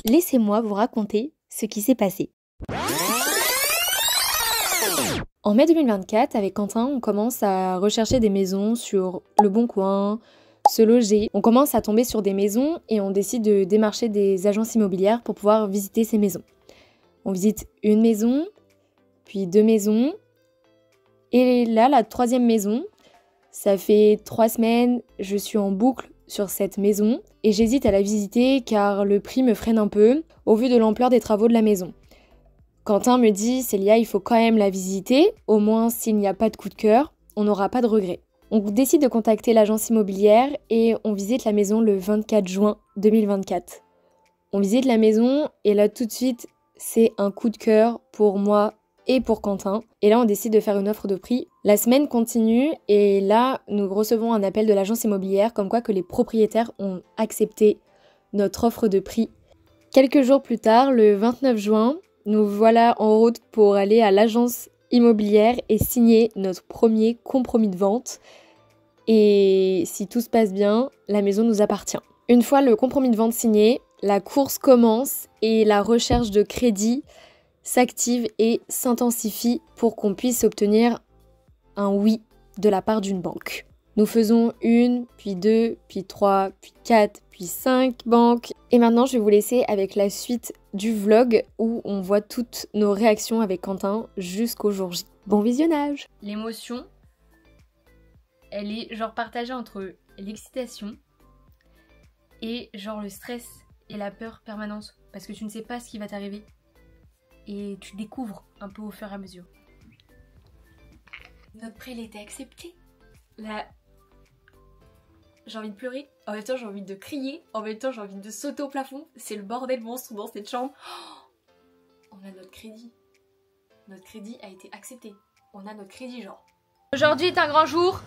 Laissez-moi vous raconter ce qui s'est passé. En mai 2024, avec Quentin, on commence à rechercher des maisons sur Le Bon Coin, se loger. On commence à tomber sur des maisons et on décide de démarcher des agences immobilières pour pouvoir visiter ces maisons. On visite une maison, puis 2 maisons, et là, la 3e maison, ça fait 3 semaines, je suis en boucle sur cette maison et j'hésite à la visiter car le prix me freine un peu au vu de l'ampleur des travaux de la maison. Quentin me dit « Célia, il faut quand même la visiter, au moins s'il n'y a pas de coup de cœur, on n'aura pas de regrets ». On décide de contacter l'agence immobilière et on visite la maison le 24 juin 2024. On visite la maison et là tout de suite, c'est un coup de cœur pour moi et pour Quentin. Et là, on décide de faire une offre de prix. La semaine continue et là, nous recevons un appel de l'agence immobilière comme quoi que les propriétaires ont accepté notre offre de prix. Quelques jours plus tard, le 29 juin, nous voilà en route pour aller à l'agence immobilière et signer notre premier compromis de vente. Et si tout se passe bien, la maison nous appartient. Une fois le compromis de vente signé, la course commence et la recherche de crédit s'active et s'intensifie pour qu'on puisse obtenir un oui de la part d'une banque. Nous faisons 1, puis 2, puis 3, puis 4, puis 5 banques. Et maintenant, je vais vous laisser avec la suite du vlog où on voit toutes nos réactions avec Quentin jusqu'au jour J. Bon visionnage! L'émotion, elle est genre partagée entre l'excitation et genre le stress et la peur permanente parce que tu ne sais pas ce qui va t'arriver et tu découvres un peu au fur et à mesure. Notre prêt, il était accepté. Là, j'ai envie de pleurer, en même temps j'ai envie de crier, en même temps j'ai envie de sauter au plafond. C'est le bordel monstre dans cette chambre. Oh, on a notre crédit. Notre crédit a été accepté. On a notre crédit genre. Aujourd'hui est un grand jour.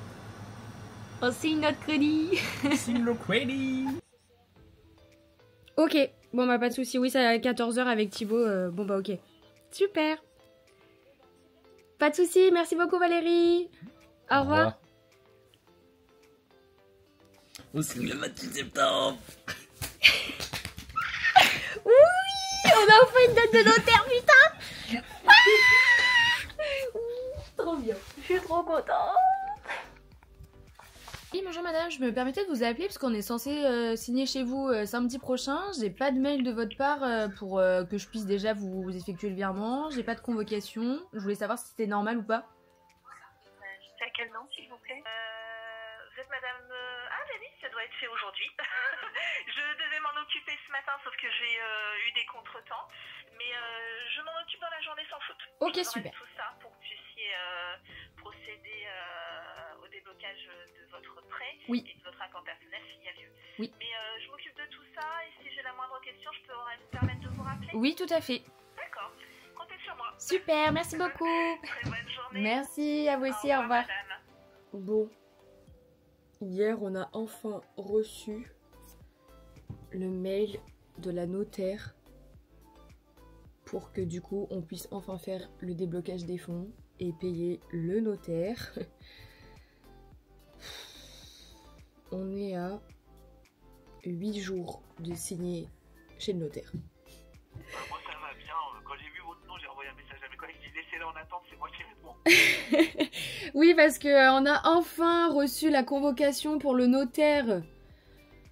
On signe notre crédit. Signe le crédit. Ok, bon bah pas de soucis. Oui, c'est à 14 h avec Thibaut. Bon bah ok. Super. Pas de soucis, merci beaucoup Valérie. Au revoir. Aussi le 28 septembre. Oui, on a enfin une date de notaire, putain. Trop bien, je suis trop contente. Oui, bonjour madame, je me permettais de vous appeler parce qu'on est censé signer chez vous samedi prochain. J'ai pas de mail de votre part pour que je puisse déjà vous effectuer le virement. J'ai pas de convocation. Je voulais savoir si c'était normal ou pas. C'est à quel nom, s'il vous plaît? Vous êtes madame... Ah, oui, ça doit être fait aujourd'hui. Je devais m'en occuper ce matin, sauf que j'ai eu des contretemps. Mais je m'en occupe dans la journée sans faute. Ok, je super. Tout ça pour que vous puissiez procéder au déblocage de votre prêt Oui. et de votre accord personnel s'il y a lieu. Oui. Mais je m'occupe de tout ça et si j'ai la moindre question, je peux me permettre de vous rappeler? Oui, tout à fait. D'accord. Comptez sur moi. Super, merci beaucoup. Très bonne journée. Merci, à vous aussi, au revoir. Madame. Bon, hier on a enfin reçu le mail de la notaire pour que du coup on puisse enfin faire le déblocage des fonds et payer le notaire. On est à 8 jours de signer chez le notaire. Moi ça va bien, quand j'ai vu votre nom j'ai envoyé un message à mes collègues, j'ai dit laissez-le en attente, c'est moi qui réponds. Oui, parce qu'on a enfin reçu la convocation pour le notaire.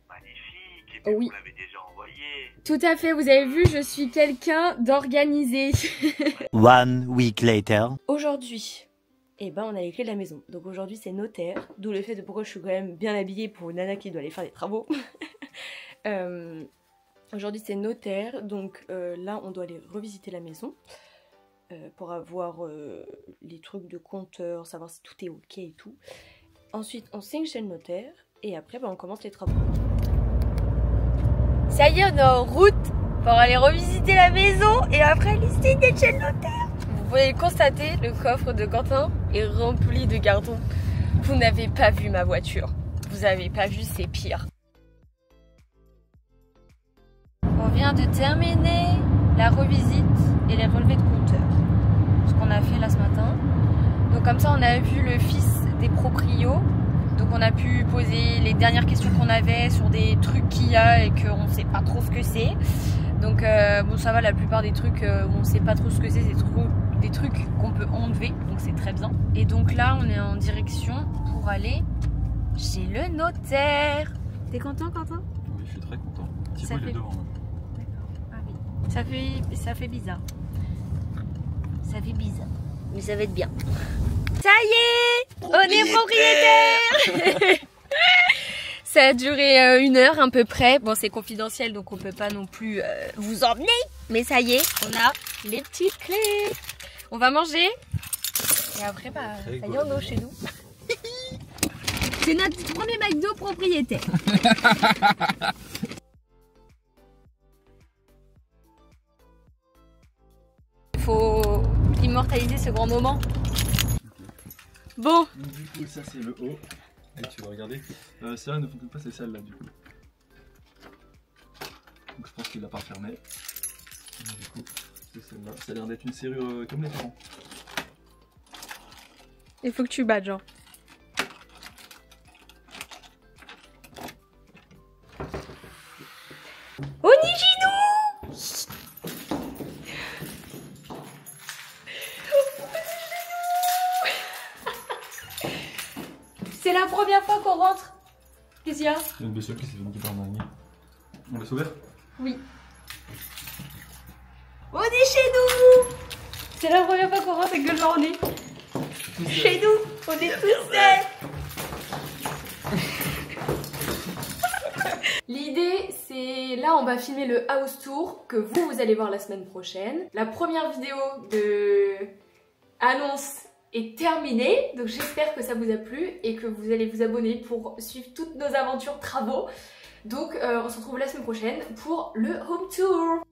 Magnifique, et Oui. vous l'avez déjà envoyé. Tout à fait, vous avez vu, je suis quelqu'un d'organisé. 1 week later. Aujourd'hui, eh ben, on a les clés de la maison. Donc aujourd'hui, c'est notaire. D'où le fait de pourquoi je suis quand même bien habillée pour une nana qui doit aller faire des travaux. Aujourd'hui, c'est notaire. Donc là, on doit aller revisiter la maison pour avoir les trucs de compteur, savoir si tout est ok et tout. Ensuite, on signe chez le notaire. Et après, ben, on commence les travaux. Ça y est, on est en route pour aller revisiter la maison et après aller signer chez le notaire. Vous pouvez le constater, le coffre de Quentin est rempli de cartons. Vous n'avez pas vu ma voiture. Vous n'avez pas vu, c'est pire. On vient de terminer la revisite et les relevés de compteur. Ce qu'on a fait là ce matin. Donc comme ça, on a vu le fils des proprios. Donc on a pu poser les dernières questions qu'on avait sur des trucs qu'il y a et qu'on ne sait pas trop ce que c'est. Donc bon ça va, la plupart des trucs on sait pas trop ce que c'est des trucs qu'on peut enlever, donc c'est très bien. Et donc là on est en direction pour aller chez le notaire. T'es content Quentin? Oui, je suis très content. Thibaut Ça il est fait- devant. D'accord. Ah oui. Ça fait bizarre. Ça fait bizarre. Mais ça va être bien. Ça y est, on est propriétaire. Ça a duré 1 heure à peu près. Bon, c'est confidentiel, donc on peut pas non plus vous emmener. Mais ça y est, on a les petites clés. On va manger. Et après, bah, ça y est, on est chez nous. C'est notre premier McDo propriétaire. Il faut immortaliser ce grand moment. Bon. Donc, du coup, ça c'est le haut. Et tu vas regarder. Celle-là ne fonctionne pas, c'est celle-là du coup. Donc je pense qu'il l'a pas fermé. Du coup, c'est celle-là. Ça a l'air d'être une serrure comme les parents. Il faut que tu battes, genre. On est chez nous. C'est la première fois qu'on rentre. Qu'est-ce qu'il y a? Il y a une bestiole qui s'est fait niquer par un araignée. On laisse ouvert? Oui. On est chez nous. C'est la première fois qu'on rentre avec le journée. Chez nous, on est tous seuls. L'idée, c'est là, on va filmer le house tour que vous allez voir la semaine prochaine. La première vidéo de annonce est terminée, donc j'espère que ça vous a plu et que vous allez vous abonner pour suivre toutes nos aventures travaux. Donc on se retrouve la semaine prochaine pour le home tour.